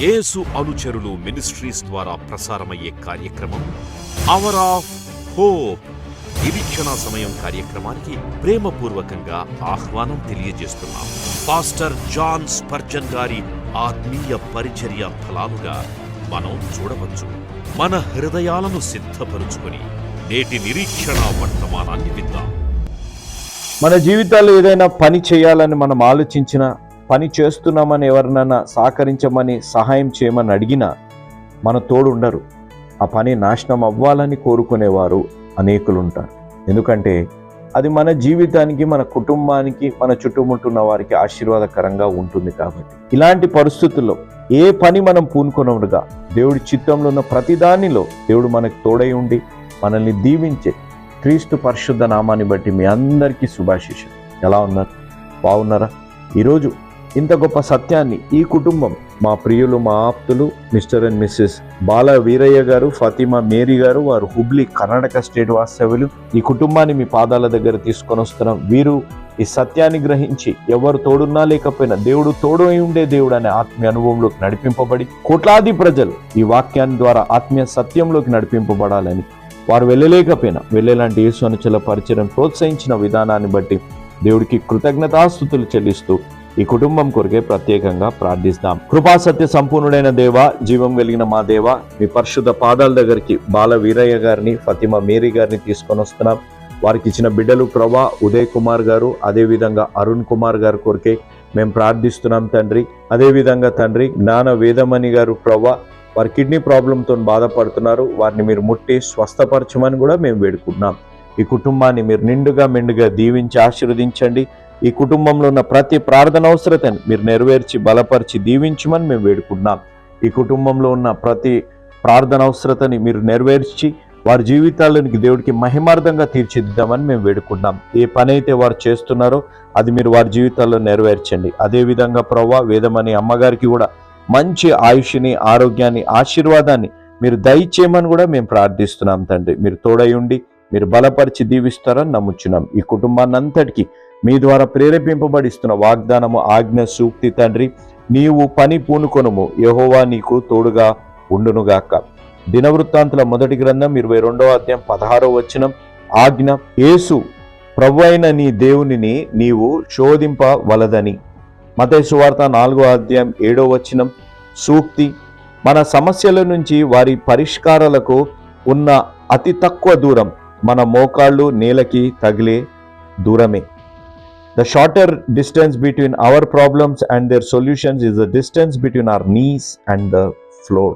యేసు అనుచరులు మినిస్ట్రీస్ ద్వారా ప్రసారమయ్యే కార్యక్రమం అవర్ ఆఫ్ హోప్. నిరీక్షణ సమయం కార్యక్రమానికి ప్రేమపూర్వకంగా ఆహ్వానం తెలియజేస్తున్నాం. పాస్టర్ జాన్ స్పర్జన్ గారి ఆత్మీయ పరిచర్య ఫలాలుగా మనం చూడవచ్చు. మన హృదయాలను సిద్ధపరుచుకొని నేటి నిరీక్షణ వర్తమానాన్ని విందాం. మన జీవితాల్లో ఏదైనా పని చేయాలని మనం ఆలోచించిన, పని చేస్తున్నామని ఎవరినైనా సహకరించమని, సహాయం చేయమని అడిగినా మన తోడు ఉండరు. ఆ పని నాశనం అవ్వాలని కోరుకునేవారు అనేకులు ఉంటారు. ఎందుకంటే అది మన జీవితానికి, మన కుటుంబానికి, మన చుట్టుముట్టున్న వారికి ఆశీర్వాదకరంగా ఉంటుంది. కాబట్టి ఇలాంటి పరిస్థితుల్లో ఏ పని మనం పూనుకొనగా దేవుడి చిత్తంలో ఉన్న ప్రతి దానిలో దేవుడు మనకు తోడై ఉండి మనల్ని దీవించే క్రీస్తు పరిశుద్ధ నామాన్ని బట్టి మీ అందరికీ శుభాశీస్సులు. ఎలా ఉన్నారు? బాగున్నారా? ఈరోజు ఇంత గొప్ప సత్యాన్ని ఈ కుటుంబం, మా ప్రియులు, మా ఆప్తులు మిస్టర్ అండ్ మిస్సెస్ బాల వీరయ్య గారు, ఫాతిమా మేరీ గారు, వారు హుబ్లీ కర్ణాటక స్టేట్ వాస్తవ్యులు, ఈ కుటుంబాన్ని మీ పాదాల దగ్గర తీసుకొని వస్తున్నాం. వీరు ఈ సత్యాన్ని గ్రహించి ఎవరు తోడున్నా లేకపోయినా దేవుడు తోడు అయి ఉండే దేవుడు అనే ఆత్మీయ అనుభవంలోకి నడిపింపబడి కోట్లాది ప్రజలు ఈ వాక్యాన్ని ద్వారా ఆత్మీయ సత్యంలోకి నడిపింపబడాలని, వారు వెళ్ళలేకపోయినా వెళ్ళేలాంటి యేసు అనుచరుల పరిచయం ప్రోత్సహించిన విధానాన్ని బట్టి దేవుడికి కృతజ్ఞతాస్తుతులు చెల్లిస్తూ ఈ కుటుంబం కొరకే ప్రత్యేకంగా ప్రార్థిస్తాం. కృపా సత్య సంపూర్ణుడైన దేవ, జీవం కలిగిన మా దేవ, మీ పరిశుద్ధ పాదాల దగ్గరికి బాల వీరయ్య గారిని, ఫాతిమా మేరీ గారిని తీసుకొని వస్తున్నాం. వారికి ఇచ్చిన బిడ్డలు ప్రభా ఉదయ్ కుమార్ గారు, అదేవిధంగా అరుణ్ కుమార్ గారు కొరకే మేము ప్రార్థిస్తున్నాం తండ్రి. అదేవిధంగా తండ్రి జ్ఞాన వేదమణి గారు ప్రభా, వారి కిడ్నీ ప్రాబ్లంతో బాధపడుతున్నారు. వారిని మీరు ముట్టి స్వస్థపరచమని కూడా మేము వేడుకుంటున్నాం. ఈ కుటుంబాన్ని మీరు నిండుగా మెండుగా దీవించి ఆశీర్వదించండి. ఈ కుటుంబంలో ఉన్న ప్రతి ప్రార్థన అవసరతని మీరు నెరవేర్చి బలపరిచి దీవించమని మేము వేడుకుంటున్నాం. ఈ కుటుంబంలో ఉన్న ప్రతి ప్రార్థన అవసరతని మీరు నెరవేర్చి వారి జీవితాల్లోనికి దేవుడికి మహిమార్థంగా తీర్చిదిద్దామని మేము వేడుకుంటున్నాం. ఏ పని అయితే వారు చేస్తున్నారో అది మీరు వారి జీవితాల్లో నెరవేర్చండి. అదేవిధంగా ప్రవ్వా వేదమణి అమ్మగారికి కూడా మంచి ఆయుష్ని, ఆరోగ్యాన్ని, ఆశీర్వాదాన్ని మీరు దయచేయమని కూడా మేము ప్రార్థిస్తున్నాం తండ్రి. మీరు తోడై ఉండి మీరు బలపరిచి దీవిస్తారని నమ్ముచున్నాం. ఈ కుటుంబాన్ని అంతటికీ మీ ద్వారా ప్రేరేపింపబడిస్తున్న వాగ్దానము, ఆజ్ఞ, సూక్తి తండ్రి, నీవు పని పూనుకొనుము, యెహోవా నీకు తోడుగా ఉండునుగాక. దినవృత్తాంతుల మొదటి గ్రంథం 22వ అధ్యాయం 16వ వచనం, ఆజ్ఞ, యేసు ప్రభు అయిన నీ దేవునిని నీవు శోధింపవలదని. మత్తయి సువార్త 4వ అధ్యాయం 7వ వచనం, సూక్తి, మన సమస్యల నుంచి వారి పరిష్కారాలకు ఉన్న అతి తక్కువ దూరం మన మోకాళ్ళు నేలకి తగిలే దూరమే. The shorter distance between our problems and their solutions is the distance between our knees and the floor.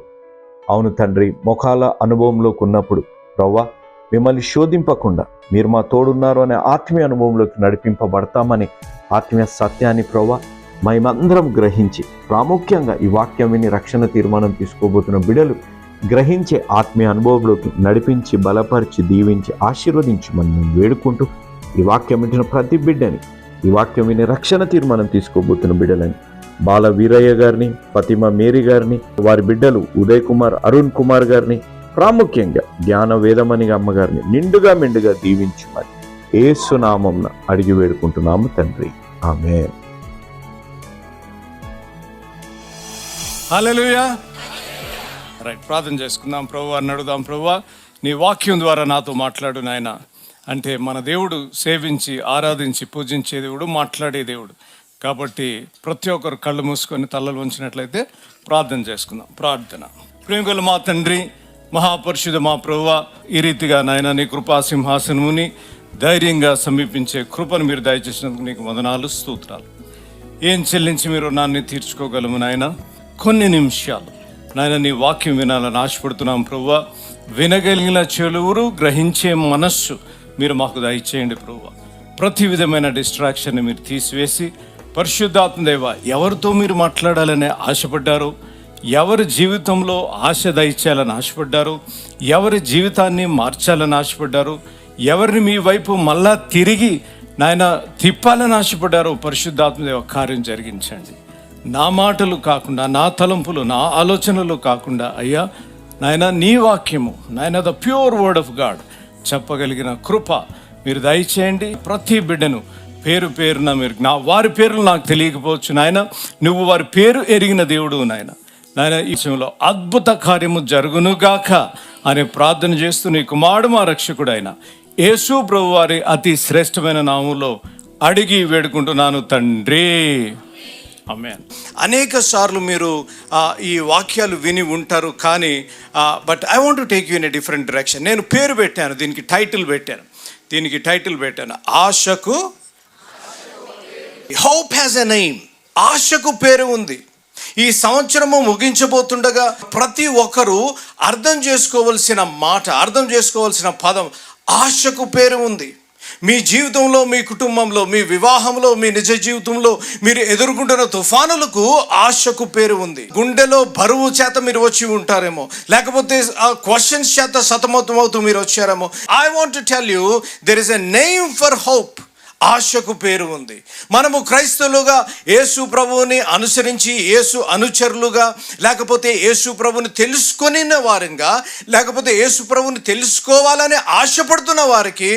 అవును తండ్రి, మోకాల అనుభవంలోకి ఉన్నప్పుడు ప్రవ్వా మిమ్మల్ని శోధింపకుండా మీరు మా తోడున్నారు అనే ఆత్మీయ అనుభవంలోకి నడిపింపబడతామని ఆత్మీయ సత్యాన్ని ప్రవ్వా మేమందరం గ్రహించి, ప్రాముఖ్యంగా ఈ వాక్యం విని రక్షణ తీర్మానం తీసుకోబోతున్న బిడ్డలు గ్రహించే ఆత్మీయ అనుభవంలోకి నడిపించి బలపరిచి దీవించి ఆశీర్వదించమని మేము వేడుకుంటూ, ఈ వాక్యం వింటున్న ప్రతి బిడ్డని, ఈ వాక్యం విని రక్షణ తీర్మానం తీసుకోబోతున్న బిడ్డలని బాల వీరయ్య గారిని, ఫాతిమా మేరీ గారిని, వారి బిడ్డలు ఉదయ్ కుమార్, అరుణ్ కుమార్ గారిని, ప్రాముఖ్యంగా జ్ఞాన వేదమణి అమ్మగారిని నిండుగా మెండుగా దీవించమని యేసు నామమున అడిగి వేడుకుంటున్నాము తండ్రి. ఆమేన్. హల్లెలూయా. రైట్, ప్రార్థన చేసుకుందాం. ప్రభువా అడుగుదాం. ప్రభువా నీ వాక్యం ద్వారా నాతో మాట్లాడు నాయన. అంటే మన దేవుడు సేవించి ఆరాధించి పూజించే దేవుడు, మాట్లాడే దేవుడు. కాబట్టి ప్రతి ఒక్కరు కళ్ళు మూసుకొని తలలు వంచినట్లయితే ప్రార్థన చేసుకుందాం. ప్రార్థన. ప్రేమగల మా తండ్రి, మహాపరిశుద్ధ మా ప్రభువా, ఈ రీతిగా నాయన నీ కృపా సింహాసనముని ధైర్యంగా సమీపించే కృపను మీరు దయచేసినందుకు నీకు వందనాలు, స్తోత్రాలు. ఏం చెల్లించి మీరు నాన్ని తీర్చుకోగలము నాయన. కొన్ని నిమిషాలు నాయన నీ వాక్యం వినాలని ఆశపడుతున్నాం ప్రభువా. వినగలిగిన చెవులు, గ్రహించే మనస్సు మీరు మాకు దయచేయండి ప్రభువా. ప్రతి విధమైన డిస్ట్రాక్షన్ని మీరు తీసివేసి, పరిశుద్ధాత్మ దేవ, ఎవరితో మీరు మాట్లాడాలని ఆశపడ్డారో, ఎవరి జీవితంలో ఆశ దయచేయాలని ఆశపడ్డారో, ఎవరి జీవితాన్ని మార్చాలని ఆశపడ్డారో, ఎవరిని మీ వైపు మళ్ళా తిరిగి నాయన తిప్పాలని ఆశపడ్డారో, పరిశుద్ధాత్మ దేవ కార్యం జరిగించండి. నా మాటలు కాకుండా, నా తలంపులు, నా ఆలోచనలు కాకుండా అయ్యా నాయన నీ వాక్యము, నాయన the pure word of God చెప్పగలిగిన కృప మీరు దయచేయండి. ప్రతి బిడ్డను పేరు పేరున మీరు వారి పేర్లు నాకు తెలియకపోవచ్చు నాయన, నువ్వు వారి పేరు ఎరిగిన దేవుడు నాయన. నాయన ఈ విషయంలో అద్భుత కార్యము జరుగునుగాక అని ప్రార్థన చేస్తూ నీ కుమారుడు మా రక్షకుడు అయిన యేసు ప్రభు వారి అతి శ్రేష్టమైన నామంలో అడిగి వేడుకుంటున్నాను తండ్రి, ఆమేన్. అనేక సార్లు మీరు ఈ వాక్యాలు విని ఉంటారు, కానీ but I want to take you in a different direction. నేను పేరు పెట్టాను, దీనికి టైటిల్ పెట్టాను, ఆశకు. Hope has a name. ఆశకు పేరు ఉంది. ఈ సంవత్సరము ముగించబోతుండగా ప్రతి ఒక్కరూ అర్థం చేసుకోవలసిన పదం ఆశకు పేరు ఉంది. మీ జీవితంలో, మీ కుటుంబంలో, మీ వివాహంలో, మీ నిజ జీవితంలో మీరు ఎదుర్కొంటున్న తుఫానులకు ఆశకు పేరు ఉంది. గుండెలో బరువు చేత మీరు వచ్చి ఉంటారేమో, లేకపోతే క్వశ్చన్స్ చేత సతమతమవుతూ మీరు వచ్చారేమో. I want to tell you, there is a name for hope. ఆశకు పేరు ఉంది. మనము క్రైస్తవులుగా యేసు ప్రభువుని అనుసరించి, యేసు అనుచరులుగా, లేకపోతే యేసు ప్రభుని తెలుసుకొని వారంగా, లేకపోతే యేసు ప్రభుని తెలుసుకోవాలని ఆశపడుతున్న వారికి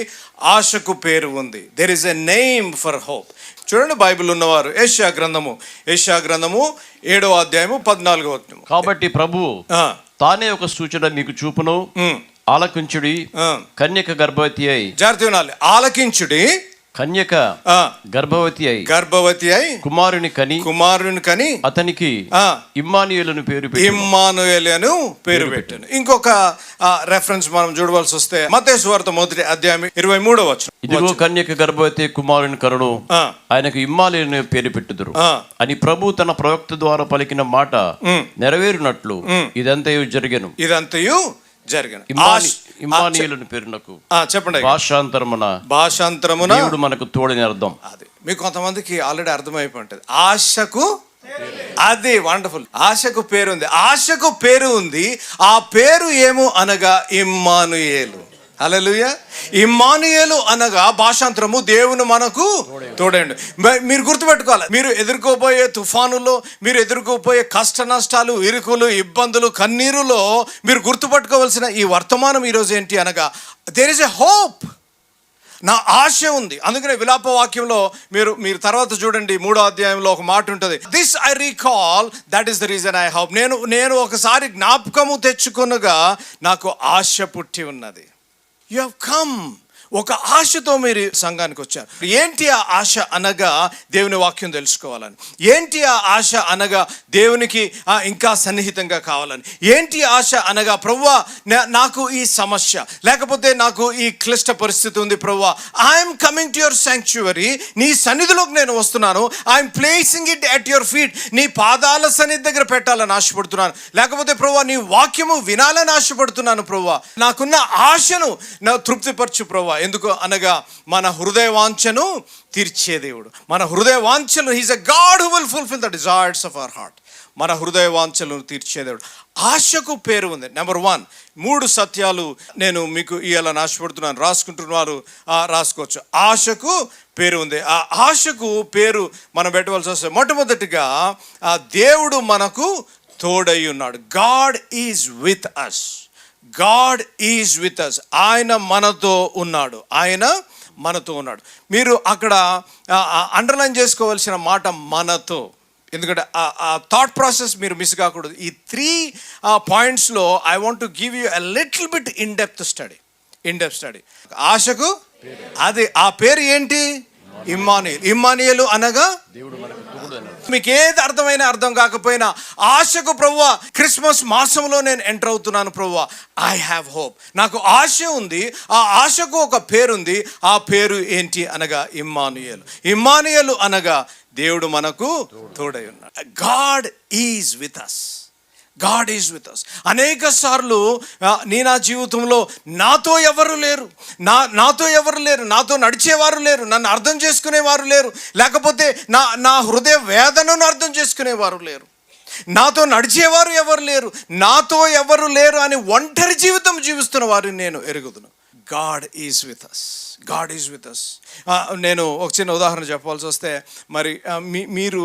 ఆశకు పేరు ఉంది. There is a name for hope. చూడండి, బైబిల్ ఉన్నవారు యెషయా గ్రంథము 7వ అధ్యాయము 14వ వచనం. కాబట్టి ప్రభువు తానే ఒక సూచన మీకు చూపును, ఆలకించుడి, కన్యక గర్భవతి అయి. జాగ్రత్త వినాలి. ఆలకించుడి, కన్యక గర్భవతి అయి కుమారుని కని అతనికి ఇమ్మానుయేలును పేరు పెట్టాను. ఇంకొక రెఫరెన్స్ మనం చూడవలసి వస్తే మత్తయి సువార్త 1వ అధ్యాయం 23వ వచనం. ఇదిగో కన్యక గర్భవతి కుమారుని కరును, ఆయనకు ఇమ్మానుయేలును పేరు పెట్టుదురు అని ప్రభు తన ప్రవక్త ద్వారా పలికిన మాట నెరవేరునట్లు ఇదంతయు జరిగెను. ఇమ్మానుయేలును పేరునకు చెప్పండి. భాషాంతరమున దేవుడు మనకు తోడని అర్థం. అది మీకు కొంతమందికి ఆల్రెడీ అర్థమైపోయి ఉంటుంది. ఆశకు, అది వండర్ఫుల్. ఆశకు పేరు ఉంది. ఆశకు పేరు ఉంది. ఆ పేరు ఏమో అనగా ఇమ్మానుయేలు. హల్లెలూయా. ఇమ్మానుయేలు అనగా భాషాంతరము దేవుని మనకు తోడేండు. మీరు గుర్తుపెట్టుకోవాలి, మీరు ఎదుర్కోబోయే తుఫానులో, మీరు ఎదుర్కోబోయే కష్ట నష్టాలు, ఇరుకులు, ఇబ్బందులు, కన్నీరులో మీరు గుర్తుపెట్టుకోవాల్సిన ఈ వర్తమానం ఈరోజు ఏంటి అనగా, దేర్ ఇస్ ఎ హోప్. నా ఆశ ఉంది. అందుకనే విలాప వాక్యంలో మీరు తర్వాత చూడండి, 3వ అధ్యాయంలో ఒక మాట ఉంటుంది, this I recall, that is the reason I hope. నేను ఒకసారి జ్ఞాపకము తెచ్చుకొనగా నాకు ఆశ పుట్టి ఉన్నది. You have come. ఒక ఆశతో మీరు సంఘానికి వచ్చారు. ఏంటి ఆ ఆశ అనగా, దేవుని వాక్యం తెలుసుకోవాలని. ఏంటి ఆ ఆశ అనగా, దేవునికి ఇంకా సన్నిహితంగా కావాలని. ఏంటి ఆశ అనగా, ప్రభువా నాకు ఈ సమస్య, లేకపోతే నాకు ఈ క్లిష్ట పరిస్థితి ఉంది ప్రభువా, I'm coming to your sanctuary. నీ సన్నిధిలోకి నేను వస్తున్నాను. I'm placing it at your feet. నీ పాదాల సన్నిధి దగ్గర పెట్టాలని ఆశపడుతున్నాను. లేకపోతే ప్రభువా నీ వాక్యము వినాలని ఆశపడుతున్నాను ప్రభువా. నాకున్న ఆశను నా తృప్తిపరచు ప్రభువా. ఎందుకు అనగా మన హృదయ వాంఛను తీర్చే దేవుడు. మన హృదయ వాంఛలు, he's a God who will fulfil the desires of our heart. మన హృదయ వాంఛలను తీర్చే దేవుడు. ఆశకు పేరు ఉంది. నెంబర్ 1, 3 సత్యాలు నేను మీకు ఇవ్వాలని ఆశపడుతున్నాను. రాసుకుంటున్న వారు రాసుకోవచ్చు. ఆశకు పేరు ఉంది. ఆ ఆశకు పేరు మనం పెట్టవలసి వస్తే, మొట్టమొదటిగా దేవుడు మనకు తోడై ఉన్నాడు. God is with us. God is with us. ఆయన మనతో ఉన్నాడు. మీరు అక్కడ అండర్లైన్ చేసుకోవాల్సిన మాట మనతో. ఎందుకంటే ఆ థాట్ ప్రాసెస్ మీరు మిస్ కాకూడదు. ఈ 3 పాయింట్స్లో I want to give you a little bit in depth study. ఆశకు అది ఆ పేరు ఏంటి? ఇమ్మానుయేలు. ఇమ్మానుయేలు అనగా దేవుడు మనకు తోడు. మీకు ఏది అర్థం కాకపోయినా ఆశకు ప్రభువా, క్రిస్మస్ మాసంలో నేను ఎంటర్ అవుతున్నాను ప్రభువా, ఐ హ్యావ్ హోప్. నాకు ఆశ ఉంది. ఆ ఆశకు ఒక పేరుంది. ఆ పేరు ఏంటి అనగా ఇమ్మానుయేలు. ఇమ్మానుయేలు అనగా దేవుడు మనకు తోడై ఉన్నాడు. God is with us. God is with us. అనేక సార్లు నా జీవితంలో నాతో ఎవరు లేరు, నాతో నడిచేవారు లేరు, నన్ను అర్థం చేసుకునేవారు లేరు, లేకపోతే నా హృదయ వేదనను అర్థం చేసుకునేవారు లేరు, నాతో నడిచేవారు ఎవరు లేరు అని ఒంటరి జీవితం జీవిస్తున్న వారిని నేను ఎరుగుదును. God is with us. నేను ఒక చిన్న ఉదాహరణ చెప్పాల్సి వస్తే, మరి మీరు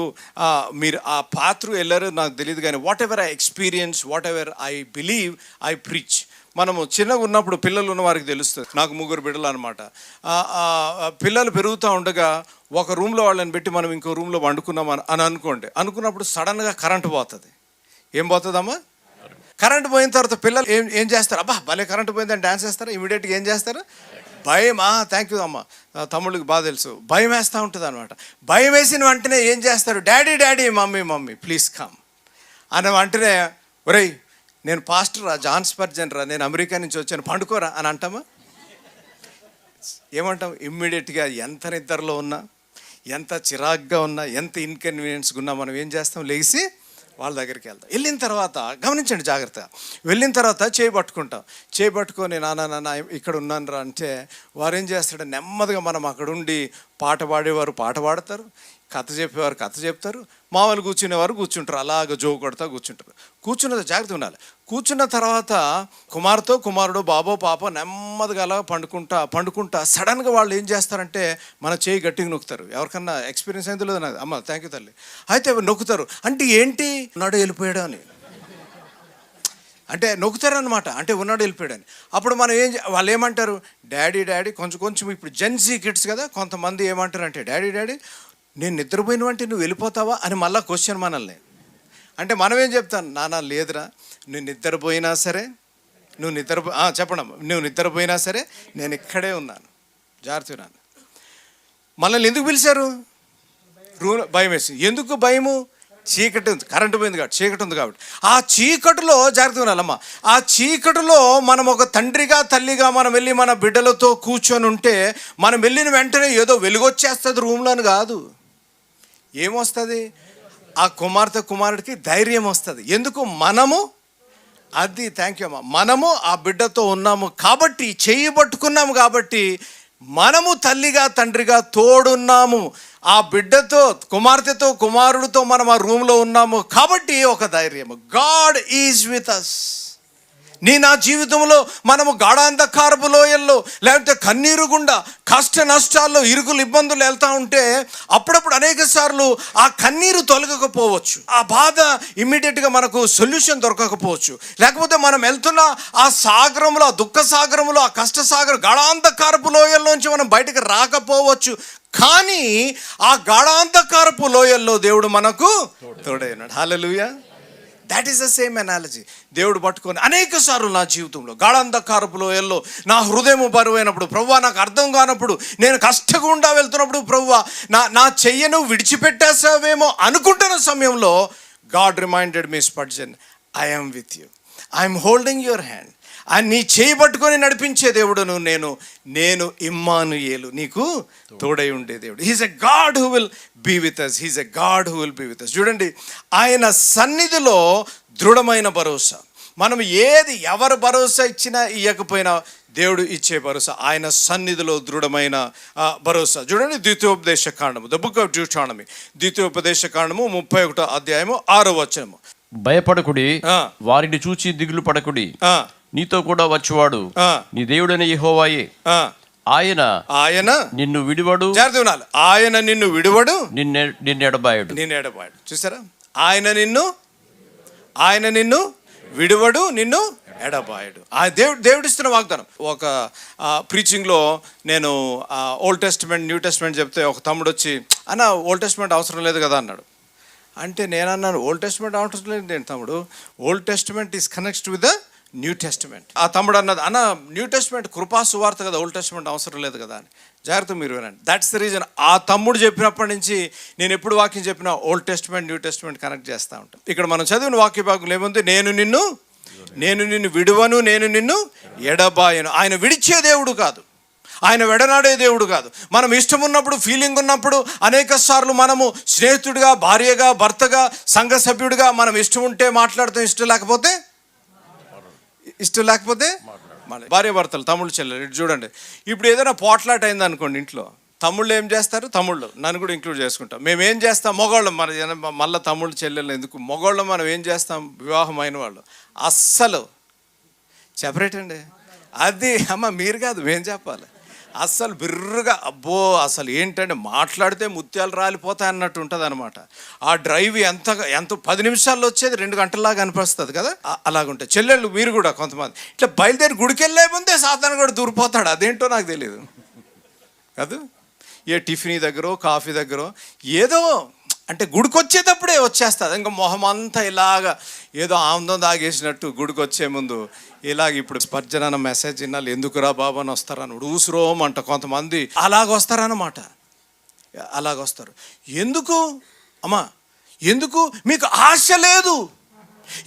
ఆ పాత్ర వెళ్ళారో నాకు తెలియదు, కానీ what ever I experience, what ever I believe, I preach. మనము చిన్నగా ఉన్నప్పుడు పిల్లలు ఉన్న వారికి తెలుస్తుంది. నాకు 3 బిడ్డలు అనమాట. పిల్లలు పెరుగుతూ ఉండగా ఒక రూమ్లో వాళ్ళని పెట్టి మనం ఇంకో రూమ్లో వండుకున్నాం అని అనుకున్నప్పుడు సడన్గా కరెంటు పోతుంది. ఏం పోతుందమ్మా? కరెంట్ పోయిన తర్వాత పిల్లలు ఏం చేస్తారు? అబ్బా భలే కరెంట్ పోయిందని డాన్స్ చేస్తారు. ఇమీడియట్గా ఏం చేస్తారు? భయం. థ్యాంక్ యూ అమ్మ, తమ్ముళ్ళకి బాగా తెలుసు. భయం వేస్తూ ఉంటుంది అనమాట. భయం వేసిన వెంటనే ఏం చేస్తారు? Daddy daddy, mummy mummy please come అని వెంటనే, ఒరేయ్ నేను పాస్టర్ రా, జాన్ స్పర్జన్ రా, నేను అమెరికా నుంచి వచ్చాను, పండుకోరా అని అంటామా? ఏమంటాం? ఇమ్మీడియట్గా ఎంత నిద్రలో ఉన్నా, ఎంత చిరాగ్గా ఉన్నా, ఎంత ఇన్కన్వీనియన్స్గా ఉన్నా మనం ఏం చేస్తాం? లేచి వాళ్ళ దగ్గరికి వెళ్తాం. వెళ్ళిన తర్వాత గమనించండి జాగ్రత్తగా, వెళ్ళిన తర్వాత చేయబట్టుకుంటాం. చేయబట్టుకొని నాన్న ఇక్కడ ఉన్నాను రా అంటే వారు ఏం చేస్తాడు? నెమ్మదిగా మనం అక్కడ ఉండి పాట పాడేవారు పాట పాడతారు, కథ చెప్పేవారు కథ చెప్తారు, మామూలు కూర్చునేవారు కూర్చుంటారు, అలాగ జో కొడతా కూర్చుంటారు. కూర్చున్నది జాగ్రత్త ఉండాలి. కూర్చున్న తర్వాత కుమార్తె కుమారుడు బాబో పాప నెమ్మదిగా అలా పండుకుంటా సడన్గా వాళ్ళు ఏం చేస్తారంటే మన చేయి గట్టిగా నొక్కుతారు. ఎవరికన్నా ఎక్స్పీరియన్స్ అయిందో లేదో నాకు, అమ్మ థ్యాంక్ యూ తల్లి. అయితే నొక్కుతారు. అంటే ఏంటి? ఉన్నాడు వెళ్ళిపోయాడు అని, అంటే నొక్కుతారనమాట. అంటే ఉన్నాడు వెళ్ళిపోయాడని. అప్పుడు మనం వాళ్ళు ఏమంటారు? Daddy daddy. కొంచెం ఇప్పుడు జెన్జీ కిడ్స్ కదా, కొంతమంది ఏమంటారు అంటే డాడీ డాడీ నేను నిద్రపోయినవంటే నువ్వు వెళ్ళిపోతావా అని మళ్ళీ క్వశ్చన్ మనల్ని. అంటే మనం ఏం చెప్తాను? నాన్న లేదురా, నువ్వు నిద్రపోయినా సరే, చెప్పండి, నువ్వు నిద్రపోయినా సరే నేను ఇక్కడే ఉన్నాను, జాగ్రత్తగా ఉన్నాను. మనల్ని ఎందుకు పిలిచారు? భయం వేసి. ఎందుకు భయము? చీకటి ఉంది, కరెంటు పోయింది కాబట్టి, చీకటి ఉంది కాబట్టి. ఆ చీకటిలో జాగ్రత్తగా ఉండాలమ్మా. ఆ చీకటిలో మనం ఒక తండ్రిగా తల్లిగా మనం వెళ్ళి మన బిడ్డలతో కూర్చొని ఉంటే, మనం వెళ్ళిన వెంటనే ఏదో వెలుగొచ్చేస్తుంది రూమ్లోని కాదు. ఏమొస్తుంది? ఆ కుమార్తె కుమారుడికి ధైర్యం వస్తుంది. ఎందుకు? మనము అది థ్యాంక్ యూ అమ్మా, మనము ఆ బిడ్డతో ఉన్నాము కాబట్టి, చెయ్యి పట్టుకున్నాము కాబట్టి, మనము తల్లిగా తండ్రిగా తోడున్నాము. ఆ బిడ్డతో కుమార్తెతో కుమారుడితో మనం ఆ రూమ్లో ఉన్నాము కాబట్టి ఒక ధైర్యము. God is with us. నా జీవితంలో మనము గాఢాంధకారపు లోయల్లో, లేకపోతే కన్నీరు గుండా, కష్ట నష్టాల్లో, ఇరుకులు ఇబ్బందులు వెళ్తూ ఉంటే అప్పుడప్పుడు అనేక సార్లు ఆ కన్నీరు తొలగకపోవచ్చు, ఆ బాధ ఇమ్మీడియట్గా మనకు సొల్యూషన్ దొరకకపోవచ్చు. లేకపోతే మనం వెళ్తున్న ఆ సాగరంలో, ఆ దుఃఖ సాగరంలో, ఆ కష్ట సాగరం, గాఢాంధకారపు లోయల్లోంచి మనం బయటకు రాకపోవచ్చు. కానీ ఆ గాఢాంధకారపు లోయల్లో దేవుడు మనకు తోడై ఉన్నాడు. హల్లెలూయా. That is the same analogy. దేవుడు పట్టుకొని అనేక సార్లు నా జీవితంలో గాఢాంధకారపు లోయల్లో నా హృదయం బరువైనప్పుడు, ప్రభువా నాకు అర్థం కానప్పుడు, నేను కష్టగుండా వెళ్తున్నప్పుడు, ప్రభువా నా చెయ్యను విడిచిపెట్టేసావేమో అనుకుంటున్న సమయంలో God reminded me Spurgeon, I am with you, I'm holding your hand. ఆయన నీ చేయి పట్టుకొని నడిపించే దేవుడును నేను ఇమ్మానుయేలు, నీకు తోడై ఉండే దేవుడు. He's a God who will be with us, he's a God who will be with us. చూడండి, ఆయన సన్నిధిలో దృఢమైన భరోసా. మనం ఎవరు భరోసా ఇచ్చినా ఇవ్వకపోయినా దేవుడు ఇచ్చే భరోసా, ఆయన సన్నిధిలో దృఢమైన భరోసా. చూడండి, ద్వితీయోపదేశ కాండము, ద బుక్ ఆఫ్ డ్యూటానమీ, ద్వితీయోపదేశ కాండము 31వ అధ్యాయము 6వ వచనము. భయపడకుడి, వారిని చూచి దిగులు పడకుడి, నీతో కూడా వచ్చువాడు నీ దేవుడైన యెహోవాయే. ఆయన నిన్ను విడువడు. ఆయన నిన్ను విడువడు, నిన్ను ఎడబాయడు. చూసారా? ఆయన నిన్ను విడువడు, నిన్ను ఎడబాయడు. ఆ దేవుడిస్తున్న వాగ్దానం. ఒక ప్రీచింగ్లో నేను ఓల్డ్ టెస్టిమెంట్ న్యూ టెస్టిమెంట్ చెప్తే ఒక తమ్ముడు వచ్చి, అన్న ఓల్డ్ టెస్టిమెంట్ అవసరం లేదు కదా అన్నాడు. అంటే నేనన్నాను, ఓల్డ్ టెస్టిమెంట్ అవసరం లేదు నేను తమ్ముడు, old testament is connected with the new testament. ఆ తమ్ముడు అన్నది, అన్న న్యూ టెస్టిమెంట్ కృపా సువార్త కదా, ఓల్డ్ టెస్టిమెంట్ అవసరం లేదు కదా అని. జాగ్రత్త మీరు వినండి. That's the reason. ఆ తమ్ముడు చెప్పినప్పటి నుంచి నేను ఎప్పుడు వాక్యం చెప్పినా old testament new testament connect చేస్తూ ఉంటాను. ఇక్కడ మనం చదివిన వాక్య భాగంలో ఏముంది? నేను నిన్ను విడువను, నేను నిన్ను ఎడబాయను. ఆయన విడిచే దేవుడు కాదు, ఆయన వెడనాడే దేవుడు కాదు. మనం ఇష్టం ఉన్నప్పుడు, ఫీలింగ్ ఉన్నప్పుడు, అనేక సార్లు మనము స్నేహితుడిగా, భార్యగా, భర్తగా, సంఘ సభ్యుడిగా మనం ఇష్టం ఉంటే మాట్లాడతాం, ఇష్టం లేకపోతే భార్య భర్తలు, తమ్ముళ్ళు చెల్లెలు. ఇటు చూడండి, ఇప్పుడు ఏదైనా పోట్లాట అయింది అనుకోండి ఇంట్లో, తమ్ముళ్ళు ఏం చేస్తారు? తమ్ముళ్ళు, నన్ను కూడా ఇంక్లూడ్ చేసుకుంటాం. మేము ఏం చేస్తాం? మగవాళ్ళం, మళ్ళీ తమ్ముళ్ళు చెల్లెళ్ళు ఎందుకు, మగవాళ్ళం మనం ఏం చేస్తాం? వివాహం అయిన వాళ్ళు అస్సలు సెపరేట్ అండి. అది అమ్మ మీరు కాదు, మేము చెప్పాలి. అస్సలు బిర్రుగా, అబ్బో అసలు ఏంటంటే మాట్లాడితే ముత్యాలు రాలిపోతాయి అన్నట్టు ఉంటుంది అనమాట. ఆ డ్రైవ్ ఎంత 10 నిమిషాల్లో వచ్చేది 2 గంటల్లాగా అనిపిస్తుంది కదా, అలాగుంటాయి. చెల్లెళ్ళు మీరు కూడా కొంతమంది ఇట్లా బయలుదేరి గుడికి వెళ్ళే ముందే సాధారణ కూడా దూరిపోతాడు. అదేంటో నాకు తెలియదు కాదు. ఏ టిఫిన్ దగ్గర, కాఫీ దగ్గర ఏదో అంటే గుడికి వచ్చేటప్పుడే వచ్చేస్తుంది. ఇంకా మొహం అంతా ఇలాగా ఏదో ఆనందం తాగేసినట్టు గుడికి వచ్చే ముందు ఇలాగ ఇప్పుడు స్పర్జన అన్న మెసేజ్ వినాలి, ఎందుకురా బాబు అని వస్తారని ఊసురోమంట కొంతమంది అలాగొస్తారన్నమాట. అలాగొస్తారు. ఎందుకు అమ్మా? ఎందుకు? మీకు ఆశ లేదు.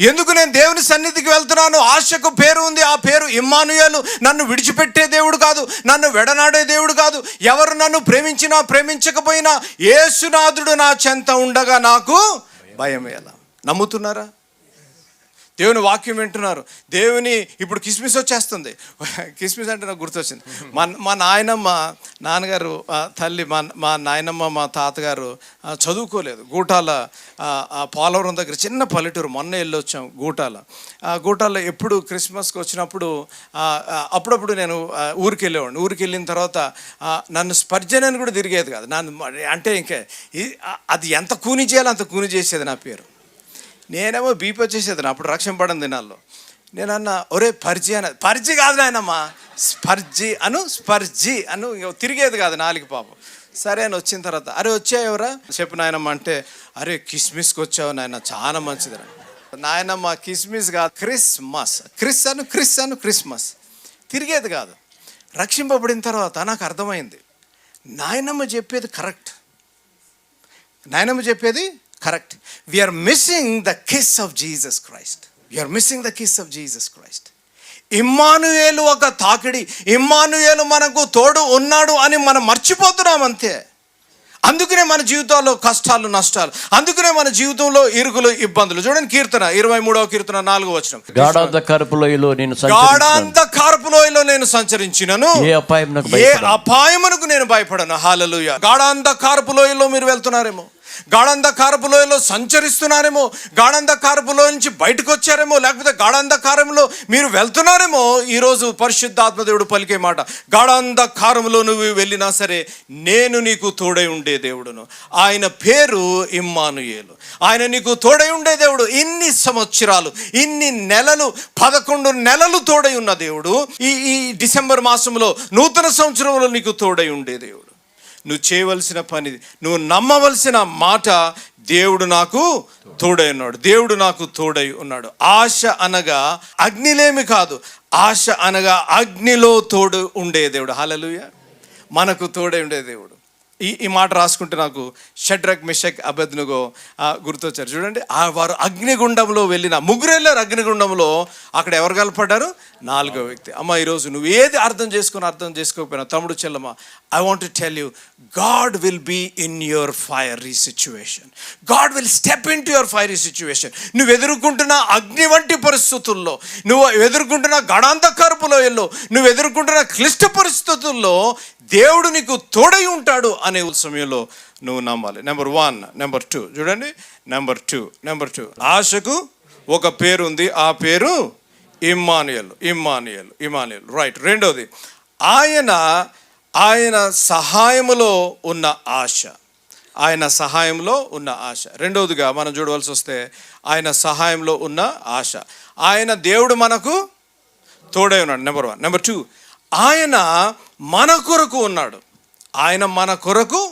ఎందుకు నేను దేవుని సన్నిధికి వెళ్తున్నాను? ఆశకు పేరు ఉంది. ఆ పేరు ఇమ్మానుయేలు. నన్ను విడిచిపెట్టే దేవుడు కాదు, నన్ను వెడనాడే దేవుడు కాదు. ఎవరు నన్ను ప్రేమించినా ప్రేమించకపోయినా యేసునాథుడు నా చెంత ఉండగా నాకు భయం ఎలా? నమ్ముతున్నారా? దేవుని వాక్యం వింటున్నారు. దేవుని ఇప్పుడు కిస్మిస్ వచ్చేస్తుంది. కిస్మిస్ అంటే నాకు గుర్తొచ్చింది. మా నాయనమ్మ, నాన్నగారు, తల్లి, మా నాయనమ్మ, మా తాతగారు చదువుకోలేదు. గూటాల పోలవరం దగ్గర చిన్న పల్లెటూరు. మొన్న వెళ్ళొచ్చాం గూటాల. గూటాల్లో ఎప్పుడు క్రిస్మస్కి వచ్చినప్పుడు అప్పుడప్పుడు నేను ఊరికి వెళ్ళేవాడిని. ఊరికి వెళ్ళిన తర్వాత నన్ను స్పర్జన్ అని కూడా తిరిగేది కాదు. నన్ను అంటే ఇంకా అది ఎంత కూని చేయాలో అంత కూని చేసేది నా పేరు. నేనేమో బీపీ వచ్చేసేది అప్పుడు రక్షణ పడని దినాల్లో. నేనన్నా ఒరే పర్జీ అని. పర్జీ కాదు నాయనమ్మా, స్పర్జీ అను తిరిగేది కాదు నాలుగు పాపం. సరే అని వచ్చిన తర్వాత అరే వచ్చాయెవరా చెప్పు నాయనమ్మ అంటే, అరే కిస్మిస్కి వచ్చావు నాయన, చాలా మంచిది నాయనమ్మ. కిస్మిస్ కాదు, క్రిస్మస్. క్రిస్మస్ తిరిగేది కాదు. రక్షింపబడిన తర్వాత నాకు అర్థమైంది, నాయనమ్మ చెప్పేది correct. Correct. We're missing the kiss of Jesus Christ. ఇమ్మానుయేలు ఒక తాకిడి. ఇమ్మానుయేలు మనకు తోడు ఉన్నాడు అని మనం మర్చిపోతున్నాం అంతే. అందుకనే మన జీవితాల్లో కష్టాలు, నష్టాలు. అందుకనే మన జీవితంలో ఇరుకులు, ఇబ్బందులు. చూడండి కీర్తన 23వ కీర్తన 4వ వచనం. గాఢాంధకారపు లోయలో నేను సంచరించినను ఏ అపాయమునకు నేను భయపడను. హల్లెలూయా. గాఢాంధకారపు లోయలో మీరు వెళ్తున్నారేమో, గాఢాంధకారపు లోయలో సంచరిస్తున్నారేమో, గాఢాంధకారపు లోయ నుంచి బయటకు వచ్చారేమో, లేకపోతే గాఢాంధకారంలో మీరు వెళ్తున్నారేమో. ఈరోజు పరిశుద్ధాత్మదేవుడు పలికే మాట, గాఢాంధకారంలో నువ్వు వెళ్ళినా సరే నేను నీకు తోడై ఉండే దేవుడును. ఆయన పేరు ఇమ్మానుయేలు. ఆయన నీకు తోడై ఉండే దేవుడు. ఇన్ని సంవత్సరాలు, ఇన్ని నెలలు, 11 నెలలు తోడై ఉన్న దేవుడు. ఈ డిసెంబర్ మాసంలో నూతన సంవత్సరంలో నీకు తోడై ఉండే దేవుడు. నువ్వు చేయవలసిన పని, నువ్వు నమ్మవలసిన మాట, దేవుడు నాకు తోడై ఉన్నాడు, దేవుడు నాకు తోడై ఉన్నాడు. ఆశ అనగా అగ్నిలేమి కాదు, ఆశ అనగా అగ్నిలో తోడు ఉండే దేవుడు. హల్లెలూయా. మనకు తోడై ఉండే దేవుడు. ఈ మాట రాసుకుంటే నాకు షడ్రక్, మెషక్, అబేద్నెగో గుర్తొచ్చారు. చూడండి, వారు అగ్నిగుండంలో వెళ్ళిన, ముగ్గురు వెళ్ళారు అగ్నిగుండంలో. అక్కడ ఎవరు కలపడ్డారు? 4వ వ్యక్తి. అమ్మ, ఈరోజు నువ్వు ఏది అర్థం చేసుకోకపోయినా తమ్ముడు, చెల్లమ్మ, I want to tell you, God will be in your fiery situation. God will step in to your fiery situation. నువ్వు ఎదుర్కొంటున్న అగ్ని వంటి పరిస్థితుల్లో, నువ్వు ఎదుర్కొంటున్న గడాంధకారపు లోయల్లో, నువ్వు ఎదుర్కొంటున్న క్లిష్ట పరిస్థితుల్లో దేవుడు నీకు తోడై ఉంటాడు అనే సమయంలో నువ్వు నమ్మాలి. నెంబర్ 1. నెంబర్ 2 చూడండి. నెంబర్ 2 ఆశకు ఒక పేరు ఉంది. ఆ పేరు ఇమ్మానుయేలు. రైట్. రెండోది, ఆయన సహాయములో ఉన్న ఆశ. రెండవదిగా మనం చూడవలసి వస్తే ఆయన సహాయంలో ఉన్న ఆశ. ఆయన దేవుడు మనకు తోడై ఉన్నాడు. నెంబర్ 1. నెంబర్ 2, ఆయన మన కొరకు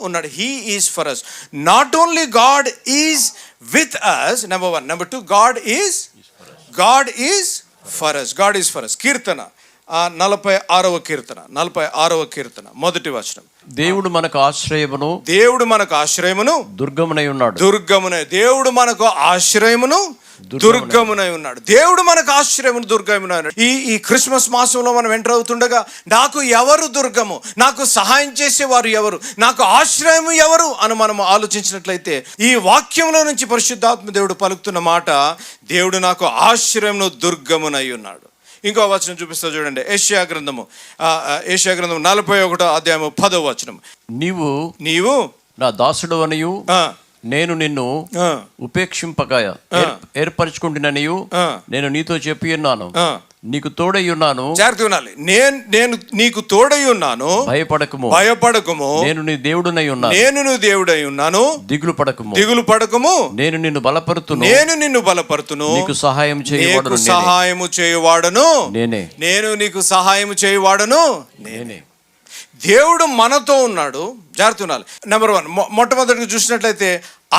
ఉన్నాడు. He is for us. Not only God is with us, number 1. Number 2, God is for us. కీర్తన 46వ కీర్తన 1వ వచనం. దేవుడు మనకు ఆశ్రయమును దుర్గమునై ఉన్నాడు. దేవుడు మనకు ఆశ్రయమును దుర్గమునై ఉన్నాడు. దేవుడు మనకు ఆశ్రయమును దుర్గమునై ఉన్నాడు. ఈ క్రిస్మస్ మాసంలో మనం ఎంటర్ అవుతుండగా, నాకు ఎవరు దుర్గము, నాకు సహాయం చేసేవారు ఎవరు, నాకు ఆశ్రయము ఎవరు అని మనం ఆలోచించినట్లయితే, ఈ వాక్యంలో నుంచి పరిశుద్ధాత్మ దేవుడు పలుకుతున్న మాట, దేవుడు నాకు ఆశ్రయమును దుర్గమునై ఉన్నాడు. ఇంకో వచనం చూపిస్తా చూడండి. యెషయా గ్రంథము 41వ అధ్యాయము 10వ వచనం. నీవు నా దాసుడు అనియు నేను నిన్ను ఉపేక్షింపక ఏర్పరచుకుంటున్నానియు నేను నీతో చెప్పి ఉన్నాను, నీకు తోడై ఉన్నాను. జాగ్రత్తగా ఉండాలి. నేను నీకు తోడై ఉన్నాను, భయపడకుము. నేను నీ దేవుడునై ఉన్నాను, దిగులు పడకుము. నేను నిన్ను బలపరుతును, నీకు సహాయము చేయువాడను నేనే. నేను నీకు సహాయము చేయువాడను నేనే. దేవుడు మనతో ఉన్నాడు. జాగ్రత్త ఉండాలి. నెంబర్ 1, మొట్టమొదటిగా చూసినట్లయితే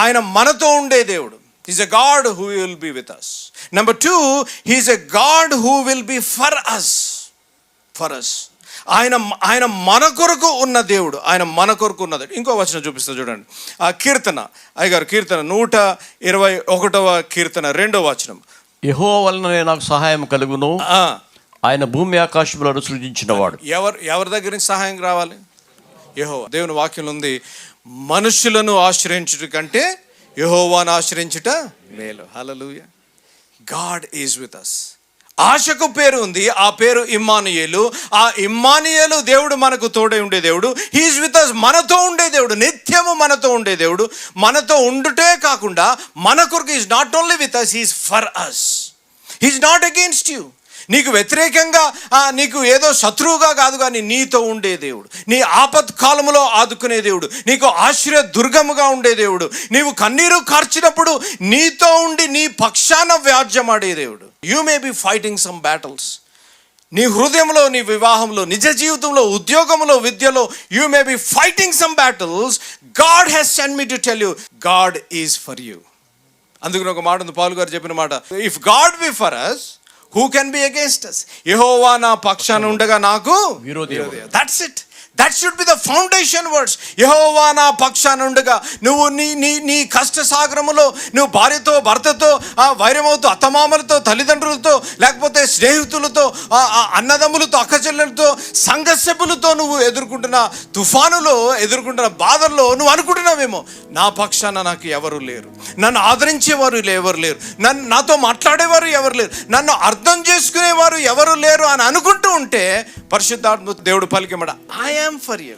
ఆయన మనతో ఉండే దేవుడు. He's a God who will be with us. Number 2, He's a God who will be for us. For us. ఆయన మన కొరకు ఉన్న దేవుడు. ఆయన మన కొరకు ఉన్నది. ఇంకో వచనం చూపిస్తా చూడండి. ఆ కీర్తన, అయ్యగారు కీర్తన 121వ కీర్తన 2వ వచనం. యెహోవా వలననే నాకు సహాయం కలుగును, ఆయన భూమి ఆకాశములను సృజించినవాడు. ఎవరి దగ్గర నుంచి సహాయం రావాలి? యెహోవా. దేవుని వాక్యంలో ఉంది, మనుషులను ఆశ్రయించుట కంటే యెహోవాను ఆశ్రయించుట మేలు. హల్లెలూయా. God is with us. ఆశకు పేరు ఉంది, ఆ పేరు ఇమ్మానుయేలు. ఆ ఇమ్మానుయేలు దేవుడు మనకు తోడై ఉండే దేవుడు. హీఈస్ విత్ అస్, మనతో ఉండే దేవుడు, నిత్యము మనతో ఉండే దేవుడు. మనతో ఉండుటే కాకుండా మన కొరకు is not only with us, he's for us. He's not against you. నీకు వ్యతిరేకంగా, నీకు ఏదో శత్రువుగా కాదు, కానీ నీతో ఉండే దేవుడు, నీ ఆపత్కాలంలో ఆదుకునే దేవుడు, నీకు ఆశ్రయ దుర్గముగా ఉండే దేవుడు, నీవు కన్నీరు కార్చినప్పుడు నీతో ఉండి నీ పక్షాన వ్యాజ్యమాడే దేవుడు. You may be fighting some battles. నీ హృదయంలో, నీ వివాహంలో, నిజ జీవితంలో, ఉద్యోగంలో, విద్యలో, you may be fighting some battles. God has sent me to tell you, God is for you. అందుకని ఒక మాట ఉంది, పౌలు గారు చెప్పిన మాట, if God be for us, who can be against us? యెహోవా నా పక్షాన ఉండగా నాకు విరోధి. That's it. That should be the foundation words. యెహోవా నా పక్షాన ఉండగా. నువ్వు నీ కష్ట సాగరములో నువ్వు భార్యతో, భర్తతో, వైరమవుతూ, అత్తమామలతో, తల్లిదండ్రులతో, లేకపోతే స్నేహితులతో, అన్నదమ్ములతో, అక్కచెల్లెలతో, సంఘ సభ్యులతో నువ్వు ఎదుర్కొంటున్న తుఫానులో, ఎదుర్కొంటున్న బాధల్లో నువ్వు అనుకుంటున్నావేమో, నా పక్షాన నాకు ఎవరు లేరు, నన్ను ఆదరించేవారు ఎవరు లేరు, నాతో మాట్లాడేవారు ఎవరు లేరు, నన్ను అర్థం చేసుకునేవారు ఎవరు లేరు అని అనుకుంటూ ఉంటే పరిశుద్ధాత్మ దేవుడు పలికిమడ, ఐ యామ్ ఫర్ యూ.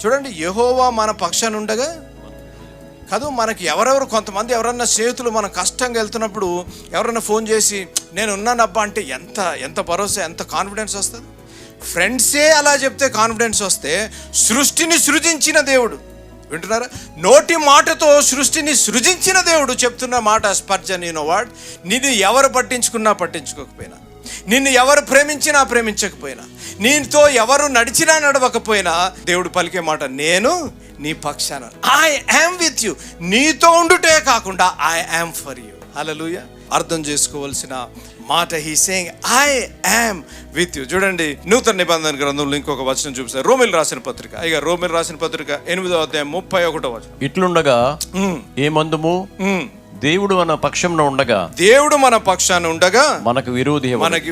చూడండి, యెహోవా మన పక్షాన ఉండగా కాదు. మనకి కొంతమంది ఎవరన్నా స్నేహితులు మనం కష్టంగా వెళ్తున్నప్పుడు ఎవరన్నా ఫోన్ చేసి నేను ఉన్నానబ్బా అంటే ఎంత భరోసా, ఎంత కాన్ఫిడెన్స్ వస్తుంది. ఫ్రెండ్సే అలా చెప్తే కాన్ఫిడెన్స్ వస్తే, సృష్టిని సృజించిన దేవుడు, వింటున్నారా, నోటి మాటతో సృష్టిని సృజించిన దేవుడు చెప్తున్న మాట, స్పర్జన్ యు నో వాట్, నిన్ను ఎవరు పట్టించుకున్నా పట్టించుకోకపోయినా, నిన్ను ఎవరు ప్రేమించినా ప్రేమించకపోయినా, నీతో ఎవరు నడిచినా నడవకపోయినా, దేవుడు పలికే మాట, నేను నీ పక్షాన, ఐ యామ్ విత్ యూ. నీతో ఉండుటే కాకుండా ఐ యామ్ ఫర్ యూ. హల్లెలూయా. అర్థం చేసుకోవాల్సిన మాట, he saying I am with you. చూడండి, నూతన నిబంధన గ్రంథంలో ఇంకొక వచనం చూపిస్తారు. రోమిల్ రాసిన పత్రిక, అయ్యా రోమిల్ రాసిన పత్రిక 8వ అధ్యాయం 31వ వచనం. ఇట్లుండగా ఏమందుము, దేవుడు మన పక్షంలో ఉండగా, దేవుడు మన పక్షాన ఉండగా మనకి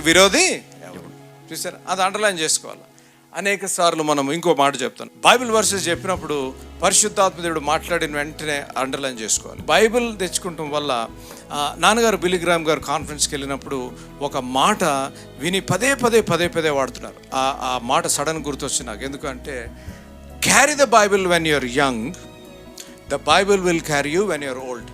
విరోధి చూసారా? అది అండర్లైన్ చేసుకోవాలి. అనేక సార్లు మనం ఇంకో మాట చెప్తాను, బైబిల్ వర్సెస్ చెప్పినప్పుడు పరిశుద్ధాత్మ దేవుడు మాట్లాడిన వెంటనే అండర్లైన్ చేసుకోవాలి. బైబిల్ తెచ్చుకుంటాం వల్ల, నాన్నగారు బిల్లీ గ్రామ్ గారు కాన్ఫరెన్స్కి వెళ్ళినప్పుడు ఒక మాట విని పదే వాడుతున్నారు. ఆ మాట సడన్ గుర్తొచ్చింది నాకు. ఎందుకంటే, carry the Bible when you're young, the Bible will carry you when you're old.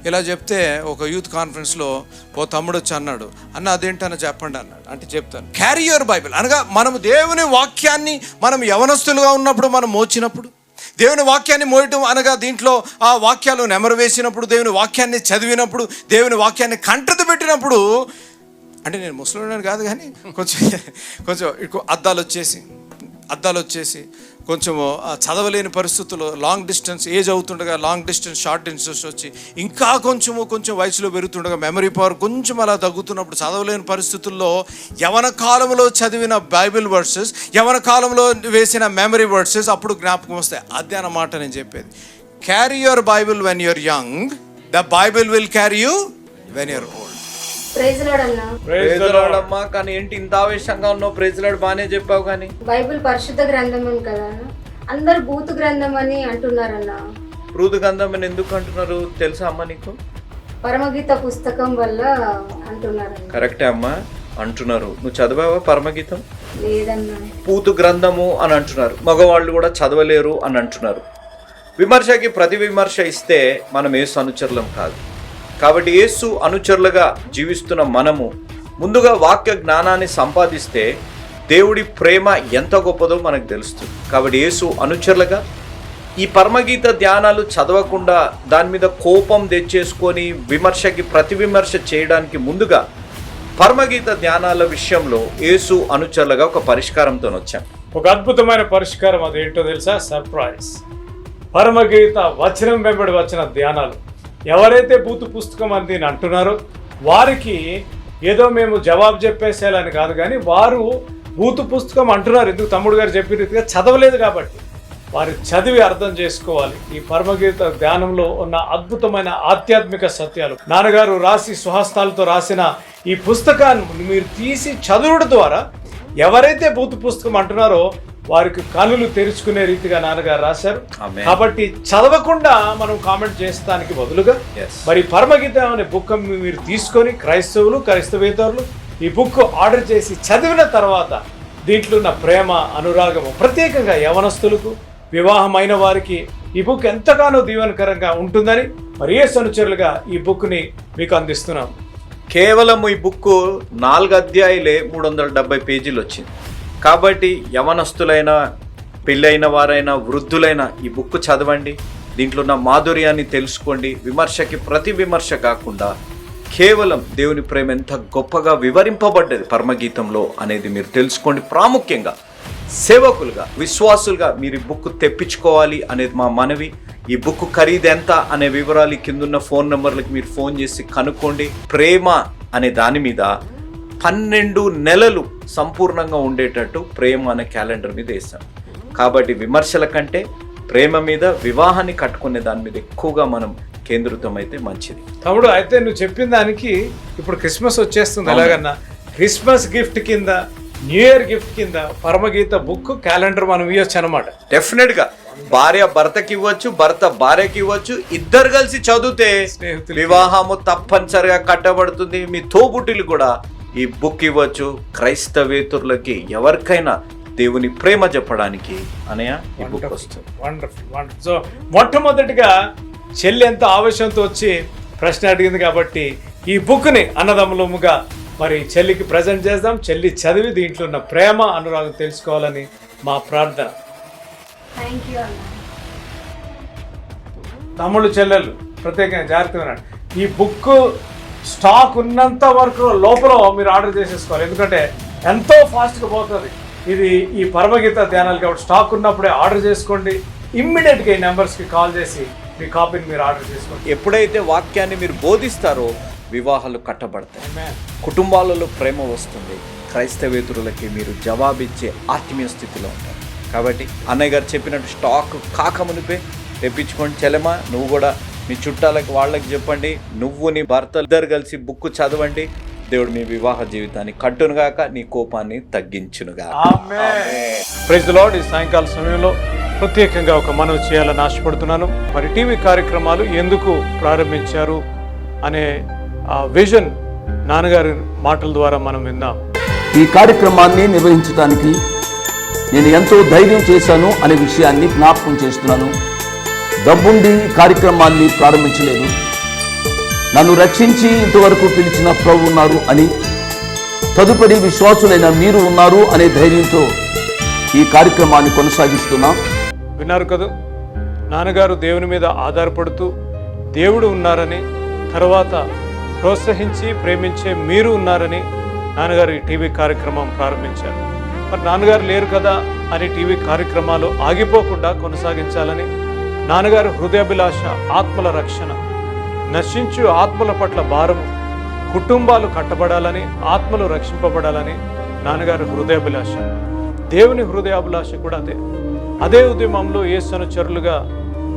ఇలా చెప్తే ఒక యూత్ కాన్ఫరెన్స్లో ఓ తమ్ముడు వచ్చి అన్నాడు, అన్న అదేంటని చెప్పండి అన్నాడు. అంటే చెప్తాను, క్యారీ యువర్ బైబిల్ అనగా మనము దేవుని వాక్యాన్ని మనం యవనస్తులుగా ఉన్నప్పుడు మనం మోచినప్పుడు, దేవుని వాక్యాన్ని మోయటం అనగా దీంట్లో ఆ వాక్యాలు నెమరు వేసినప్పుడు, దేవుని వాక్యాన్ని చదివినప్పుడు, దేవుని వాక్యాన్ని కంటత పెట్టినప్పుడు, అంటే నేను ముసలిని కాదు కానీ కొంచెం అద్దాలు వచ్చేసి కొంచెం చదవలేని పరిస్థితుల్లో, లాంగ్ డిస్టెన్స్ ఏజ్ అవుతుండగా లాంగ్ డిస్టెన్స్, షార్ట్ డిస్టెన్స్ వచ్చి, ఇంకా కొంచెం వయసులో పెరుగుతుండగా మెమరీ పవర్ కొంచెం అలా తగ్గుతున్నప్పుడు, చదవలేని పరిస్థితుల్లో యవన కాలంలో చదివిన బైబిల్ వర్సెస్, యవన కాలంలో వేసిన మెమరీ వర్సెస్ అప్పుడు జ్ఞాపకం వస్తాయి. అదే అన్నమాట నేను చెప్పేది. Carry your Bible when you're young, the Bible will carry you when you're old. Praise Lord అమ్మా. కానీ ఏంటి ఇంత ఆవేశంగా ఉన్నావు? ప్రైజ్ లార్డ్ బాగానే చెప్పావు, కానీ బైబిల్ పరిశుద్ధ గ్రంథం అని కదా, అందరు భూతు గ్రంథం అని అంటున్నారన్న. భూతు గ్రంథం అని ఎందుకు అంటున్నారు తెలుసా అమ్మా నీకు? పరమగీత పుస్తకం వల్ల అంటున్నారు. కరెక్టే అమ్మా, అంటున్నారు. నువ్వు చదివావా పరమగీతం? లేదన్నా. భూతు గ్రంథము అని అంటున్నారు. మగవాళ్ళు కూడా చదవలేరు అని అంటున్నారు. విమర్శకి ప్రతి విమర్శ ఇస్తే మనం యేసు అనుచరులం కాదు. కాబట్టి యేసు అనుచరులుగా జీవిస్తున్న మనము ముందుగా వాక్య జ్ఞానాన్ని సంపాదిస్తే దేవుడి ప్రేమ ఎంత గొప్పదో మనకు తెలుస్తుంది. కాబట్టి యేసు అనుచరులుగా ఈ పరమగీత ధ్యానాలు చదవకుండా దాని మీద కోపం తెచ్చేసుకొని విమర్శకి ప్రతి విమర్శ చేయడానికి ముందుగా పరమగీత ధ్యానాల విషయంలో యేసు అనుచరులుగా ఒక పరిష్కారంతో వచ్చాం. ఒక అద్భుతమైన పరిష్కారం. అదేంటో తెలుసా? సర్ప్రైజ్. పరమగీత వచనం వెంబడి వచ్చిన ధ్యానాలు. ఎవరైతే బూతు పుస్తకం అని దీన్ని అంటున్నారో వారికి ఏదో మేము జవాబు చెప్పేసేయాలని కాదు, కానీ వారు బూతు పుస్తకం అంటున్నారు. ఎందుకు? తమ్ముడు గారు చెప్పిన రీతిగా చదవలేదు కాబట్టి వారు చదివి అర్థం చేసుకోవాలి. ఈ పరమగీత ధ్యానంలో ఉన్న అద్భుతమైన ఆధ్యాత్మిక సత్యాలు నాన్నగారు రాసి స్వహస్తాలతో రాసిన ఈ పుస్తకాన్ని మీరు తీసి చదువుడు ద్వారా ఎవరైతే బూతు పుస్తకం అంటున్నారో వారికి కనులు తెరుచుకునే రీతిగా నాన్నగారు రాశారు. కాబట్టి చదవకుండా మనం కామెంట్ చేస్తానికి బదులుగా మరి పరమగీత అనే బుక్ మీరు తీసుకొని క్రైస్తవులు క్రైస్తవేతరులు ఈ బుక్ ఆర్డర్ చేసి చదివిన తర్వాత దీంట్లో ఉన్న ప్రేమ అనురాగము ప్రత్యేకంగా యవనస్తులకు వివాహమైన వారికి ఈ బుక్ ఎంతగానో దీవెనకరంగా ఉంటుందని మరి యేసు అనుచరులుగా ఈ బుక్ని మీకు అందిస్తున్నాం. కేవలం ఈ బుక్ 4 అధ్యాయులే 370 పేజీలు వచ్చింది. కాబట్టి యవనస్తులైన, పెళ్ళైన వారైనా, వృద్ధులైన ఈ బుక్ చదవండి. దీంట్లో ఉన్న మాధుర్యాన్ని తెలుసుకోండి. విమర్శకి ప్రతి విమర్శ కాకుండా కేవలం దేవుని ప్రేమ ఎంత గొప్పగా వివరింపబడ్డది పరమగీతంలో అనేది మీరు తెలుసుకోండి. ప్రాముఖ్యంగా సేవకులుగా, విశ్వాసులుగా మీరు ఈ బుక్ తెప్పించుకోవాలి అనేది మా మనవి. ఈ బుక్ ఖరీదు ఎంత అనే వివరాలు కిందున్న ఫోన్ నెంబర్లకు మీరు ఫోన్ చేసి కనుక్కోండి. ప్రేమ అనే దాని మీద 12 నెలలు సంపూర్ణంగా ఉండేటట్టు ప్రేమ అనే క్యాలెండర్ మీద వేస్తాం. కాబట్టి విమర్శల కంటే ప్రేమ మీద, వివాహాన్ని కట్టుకునే దాని మీద ఎక్కువగా మనం కేంద్రితం అయితే మంచిది. తమ్ముడు, అయితే నువ్వు చెప్పిన దానికి ఇప్పుడు క్రిస్మస్ వచ్చేస్తుంది. ఎలాగన్నా క్రిస్మస్ గిఫ్ట్ కింద, న్యూ ఇయర్ గిఫ్ట్ కింద పరమగీత బుక్ క్యాలెండర్ మనం ఇవ్వచ్చు అనమాట. డెఫినెట్గా భార్య భర్తకి ఇవ్వచ్చు, భర్త భార్యకి ఇవ్వచ్చు. ఇద్దరు కలిసి చదివితే వివాహము తప్పనిసరిగా కట్టబడుతుంది. మీ తోబుట్టులు కూడా ఈ బుక్ ఇవ్వచ్చు. క్రైస్తవేతరులకి ఎవరికైనా దేవుని ప్రేమ చెప్పడానికి అనయ్య ఈ బుక్ వస్తుంది. వండర్ఫుల్. సో మొట్టమొదటిగా చెల్లి ఎంత ఆవేశంతో వచ్చి ప్రశ్న అడిగింది కాబట్టి ఈ బుక్ని అన్నదమ్ములముగా మరి చెల్లికి ప్రజెంట్ చేద్దాం. చెల్లి చదివి దీంట్లో ఉన్న ప్రేమ అనురాగం తెలుసుకోవాలని మా ప్రార్థన. తమ్ముళ్ళు చెల్లెళ్ళు ప్రత్యేకంగా జాగ్రత్తగా ఉన్నాడు. ఈ బుక్ స్టాక్ ఉన్నంత వరకు లోపల మీరు ఆర్డర్ చేసేసుకోవాలి. ఎందుకంటే ఎంతో ఫాస్ట్గా పోతుంది ఇది ఈ పరమగీత ధ్యానాలు. కాబట్టి స్టాక్ ఉన్నప్పుడే ఆర్డర్ చేసుకోండి. ఇమ్మీడియట్గా ఈ నెంబర్స్కి కాల్ చేసి మీ కాపీని మీరు ఆర్డర్ చేసుకోండి. ఎప్పుడైతే వాక్యాన్ని మీరు బోధిస్తారో వివాహాలు కట్టబడతాయి, కుటుంబాలలో ప్రేమ వస్తుంది. క్రైస్తవేతరులకి మీరు జవాబిచ్చే ఆత్మీయ స్థితిలో ఉంటారు. కాబట్టి అన్నయ్య గారు చెప్పినట్టు స్టాక్ కాకమునిపే తెప్పించుకోండి. చెల్లెమా, నువ్వు కూడా మీ చుట్టాలకి వాళ్ళకి చెప్పండి. నువ్వు నీ భర్త ఇద్దరు కలిసి బుక్ చదవండి. దేవుడు మీ వివాహ జీవితాన్ని కట్టునుగాక, నీ కోపాన్ని తగ్గించునుగా. Praise the lord. ఈ సాయంకాల సమయంలో ప్రత్యేకంగా ఒక మనవి చేయాలని ఆశపడుతున్నాను. మరి టీవీ కార్యక్రమాలు ఎందుకు ప్రారంభించారు అనే విజన్ నాన్నగారి మాటల ద్వారా మనం విందాం. ఈ కార్యక్రమాన్ని నిర్వహించడానికి నేను ఎంతో ధైర్యం చేశాను అనే విషయాన్ని జ్ఞాపకం చేస్తున్నాను. డబ్బుండి కార్యక్రమాన్ని ప్రారంభించలేదు. నన్ను రక్షించి ఇంతవరకు పిలిచిన ప్రభు ఉన్నారు అని, తదుపరి విశ్వాసులైన మీరు ఉన్నారు అనే ధైర్యంతో ఈ కార్యక్రమాన్ని కొనసాగిస్తున్నాం. విన్నారు కదా, నాన్నగారు దేవుని మీద ఆధారపడుతూ దేవుడు ఉన్నారని, తర్వాత ప్రోత్సహించి ప్రేమించే మీరు ఉన్నారని నాన్నగారు ఈ టీవీ కార్యక్రమం ప్రారంభించారు. మరి నాన్నగారు లేరు కదా అని టీవీ కార్యక్రమాలు ఆగిపోకుండా కొనసాగించాలని, నాన్నగారు హృదయాభిలాష ఆత్మల రక్షణ, నశించు ఆత్మల పట్ల భారము, కుటుంబాలు కట్టబడాలని, ఆత్మలు రక్షింపబడాలని నాన్నగారు హృదయాభిలాష. దేవుని హృదయాభిలాష కూడా అదే ఉద్యమంలో యేసు అనుచరులుగా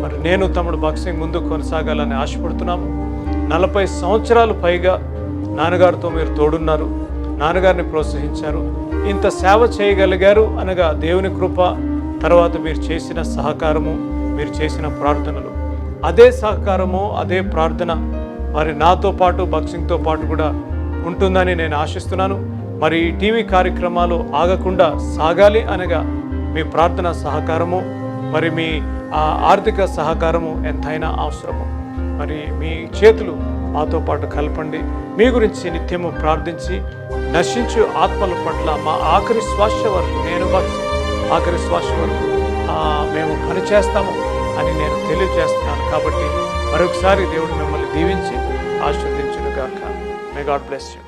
మరి నేను తమ్ముడు బాక్సింగ్ ముందు కొనసాగాలని ఆశపడుతున్నాము. 40 సంవత్సరాలు పైగా నాన్నగారితో మీరు తోడున్నారు, నాన్నగారిని ప్రోత్సహించారు, ఇంత సేవ చేయగలిగారు అనగా దేవుని కృప, తర్వాత మీరు చేసిన సహకారము, మీరు చేసిన ప్రార్థనలు. అదే సహకారము, అదే ప్రార్థన మరి నాతో పాటు బాక్సింగ్తో పాటు కూడా ఉంటుందని నేను ఆశిస్తున్నాను. మరి ఈ టీవీ కార్యక్రమాలు ఆగకుండా సాగాలి అనగా మీ ప్రార్థన సహకారము, మరి మీ ఆర్థిక సహకారము ఎంతైనా అవసరము. మరి మీ చేతులు మాతో పాటు కలపండి. మీ గురించి నిత్యము ప్రార్థించి నశించు ఆత్మల పట్ల మా ఆఖరి శ్వాస వరకు, నేను ఆఖరి శ్వాస వరకు మేము పనిచేస్తాము అని నేను తెలియజేస్తున్నాను. కాబట్టి మరొకసారి దేవుడు మిమ్మల్ని దీవించి ఆశీర్వదించును గాక. May God bless you.